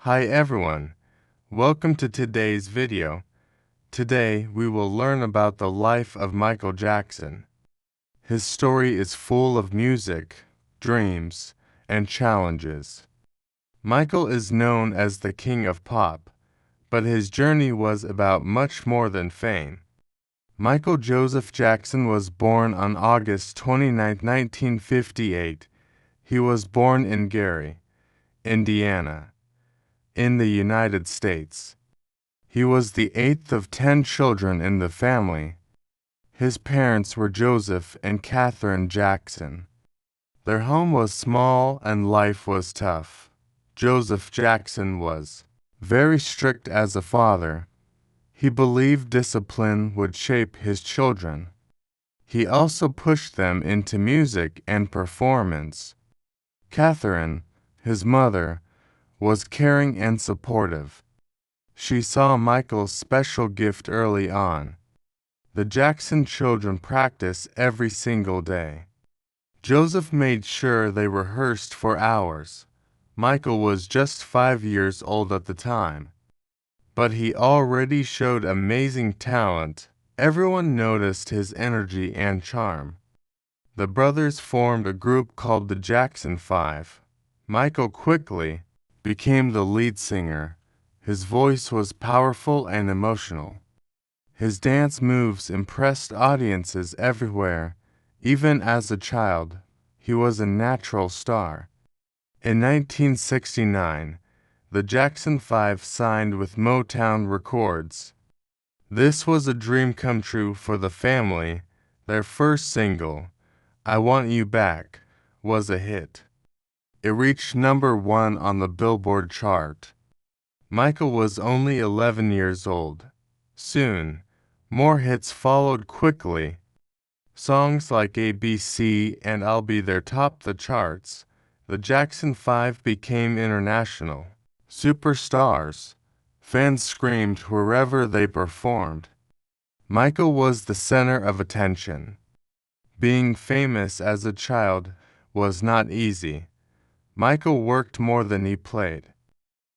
Hi everyone, welcome to today's video. Today we will learn about the life of Michael Jackson. His story is full of music, dreams, and challenges. Michael is known as the King of Pop, but his journey was about much more than fame. Michael Joseph Jackson was born on August 29, 1958. He was born in Gary, Indiana, in the United States. He was the eighth of 10 children in the family. His parents were Joseph and Catherine Jackson. Their home was small and life was tough. Joseph Jackson was very strict as a father. He believed discipline would shape his children. He also pushed them into music and performance. Catherine, his mother, was caring and supportive. She saw Michael's special gift early on. The Jackson children practiced every single day. Joseph made sure they rehearsed for hours. Michael was just 5 years old at the time, but he already showed amazing talent. Everyone noticed his energy and charm. The brothers formed a group called the Jackson 5. Michael quickly became the lead singer. His voice was powerful and emotional. His dance moves impressed audiences everywhere. Even as a child, he was a natural star. In 1969, the Jackson 5 signed with Motown Records. This was a dream come true for the family. Their first single, I Want You Back, was a hit. It reached #1 on the Billboard chart. Michael was only 11 years old. Soon, more hits followed quickly. Songs like ABC and I'll Be There topped the charts. The Jackson 5 became international superstars. Fans screamed wherever they performed. Michael was the center of attention. Being famous as a child was not easy. Michael worked more than he played.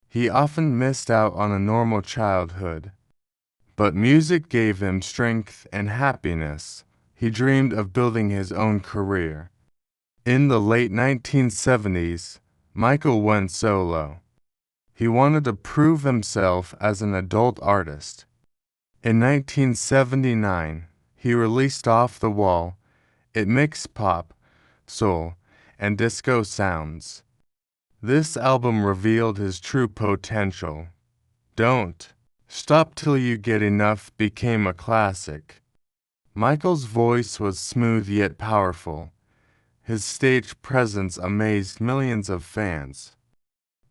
He often missed out on a normal childhood. But music gave him strength and happiness. He dreamed of building his own career. In the late 1970s, Michael went solo. He wanted to prove himself as an adult artist. In 1979, he released Off the Wall. It mixed pop, soul, and disco sounds. This album revealed his true potential. Don't Stop Till You Get Enough became a classic. Michael's voice was smooth yet powerful. His stage presence amazed millions of fans.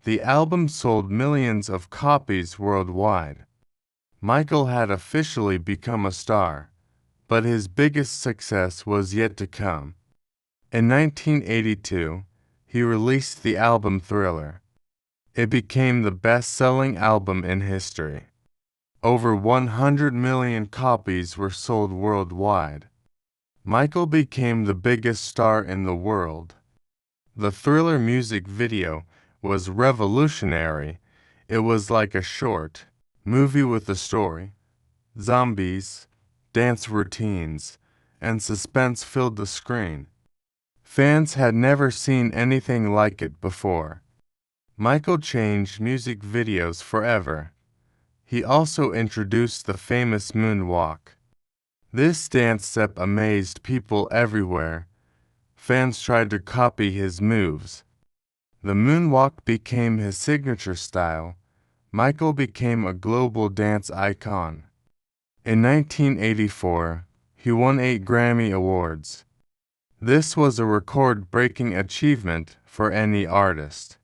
The album sold millions of copies worldwide. Michael had officially become a star, but his biggest success was yet to come. In 1982, he released the album Thriller. It became the best-selling album in history. Over 100 million copies were sold worldwide. Michael became the biggest star in the world. The Thriller music video was revolutionary. It was like a short movie with a story. Zombies, dance routines, and suspense filled the screen. Fans had never seen anything like it before. Michael changed music videos forever. He also introduced the famous moonwalk. This dance step amazed people everywhere. Fans tried to copy his moves. The moonwalk became his signature style. Michael became a global dance icon. In 1984, he won 8 Grammy Awards. This was a record-breaking achievement for any artist.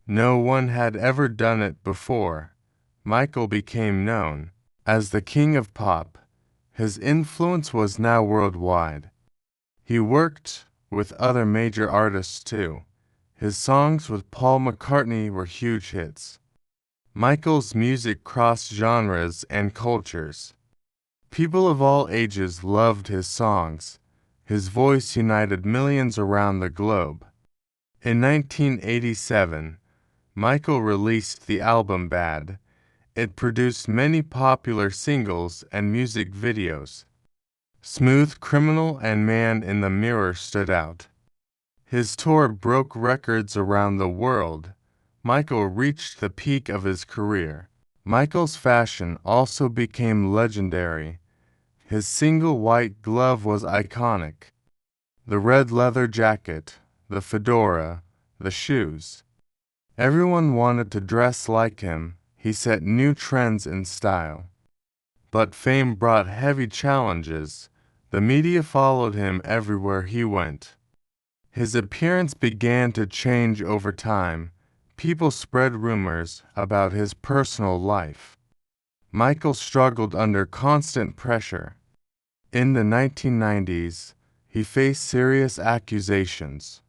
No one had ever done it before. Michael became known as the King of Pop. His influence was now worldwide. He worked with other major artists too. His songs with Paul McCartney were huge hits. Michael's music crossed genres and cultures. People of all ages loved his songs. His voice united millions around the globe. In 1987, Michael released the album Bad. It produced many popular singles and music videos. Smooth Criminal and Man in the Mirror stood out. His tour broke records around the world. Michael reached the peak of his career. Michael's fashion also became legendary. His single white glove was iconic. The red leather jacket, the fedora, the shoes. Everyone wanted to dress like him. He set new trends in style. But fame brought heavy challenges. The media followed him everywhere he went. His appearance began to change over time. People spread rumors about his personal life. Michael struggled under constant pressure. In the 1990s, he faced serious accusations.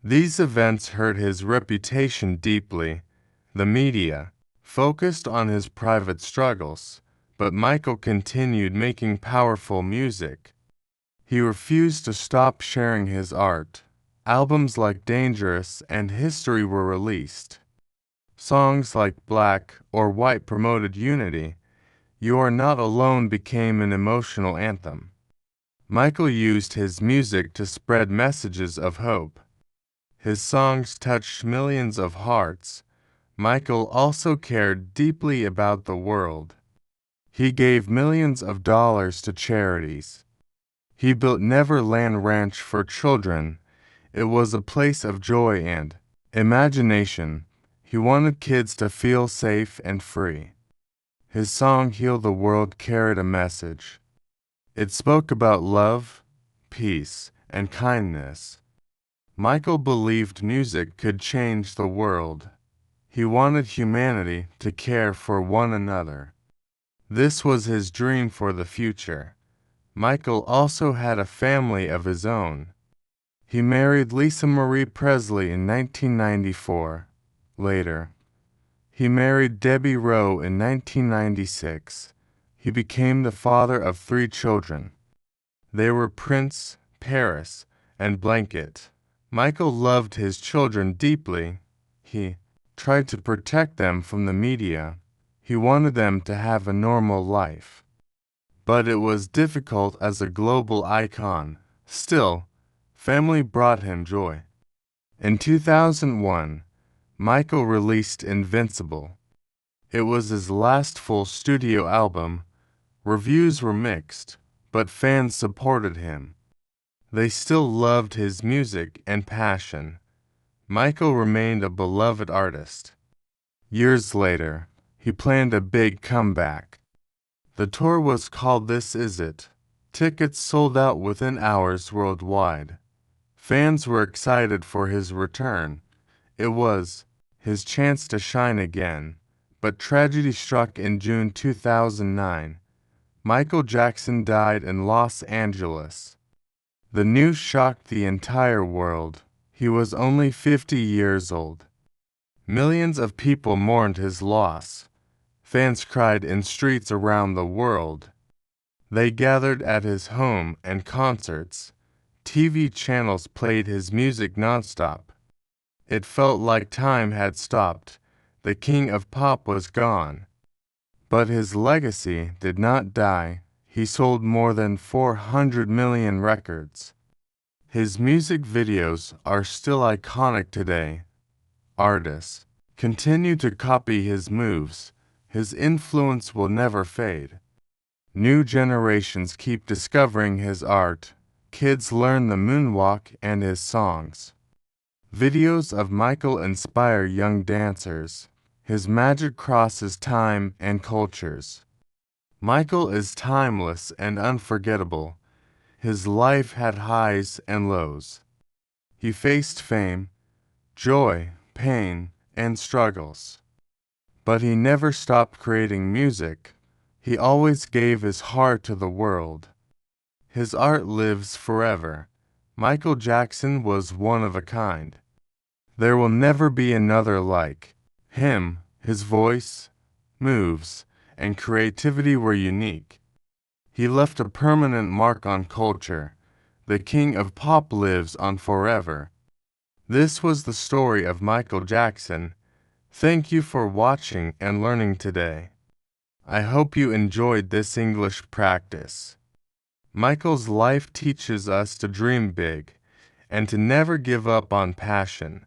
These events hurt his reputation deeply. The media focused on his private struggles, but Michael continued making powerful music. He refused to stop sharing his art. Albums like Dangerous and History were released. Songs like Black or White promoted unity. You Are Not Alone became an emotional anthem. Michael used his music to spread messages of hope. His songs touched millions of hearts. Michael also cared deeply about the world. He gave millions of dollars to charities. He built Neverland Ranch for children. It was a place of joy and imagination. He wanted kids to feel safe and free. His song Heal the World carried a message. It spoke about love, peace, and kindness. Michael believed music could change the world. He wanted humanity to care for one another. This was his dream for the future. Michael also had a family of his own. He married Lisa Marie Presley in 1994. Later, he married Debbie Rowe in 1996. He became the father of 3 children. They were Prince, Paris, and Blanket. Michael loved his children deeply. He tried to protect them from the media. He wanted them to have a normal life. But it was difficult as a global icon. Still, family brought him joy. In 2001, Michael released Invincible. It was his last full studio album. Reviews were mixed, but fans supported him. They still loved his music and passion. Michael remained a beloved artist. Years later, he planned a big comeback. The tour was called This Is It. Tickets sold out within hours worldwide. Fans were excited for his return. It was his chance to shine again. But tragedy struck in June 2009. Michael Jackson died in Los Angeles. The news shocked the entire world. He was only 50 years old. Millions of people mourned his loss. Fans cried in streets around the world. They gathered at his home and concerts. TV channels played his music nonstop. It felt like time had stopped. The king of pop was gone. But his legacy did not die. He sold more than 400 million records. His music videos are still iconic today. Artists continue to copy his moves. His influence will never fade. New generations keep discovering his art. Kids learn the moonwalk and his songs. Videos of Michael inspire young dancers. His magic crosses time and cultures. Michael is timeless and unforgettable. His life had highs and lows. He faced fame, joy, pain, and struggles. But he never stopped creating music. He always gave his heart to the world. His art lives forever. Michael Jackson was one of a kind. There will never be another like him. His voice, moves, and creativity were unique. He left a permanent mark on culture. The king of pop lives on forever. This was the story of Michael Jackson. Thank you for watching and learning today. I hope you enjoyed this English practice. Michael's life teaches us to dream big and to never give up on passion.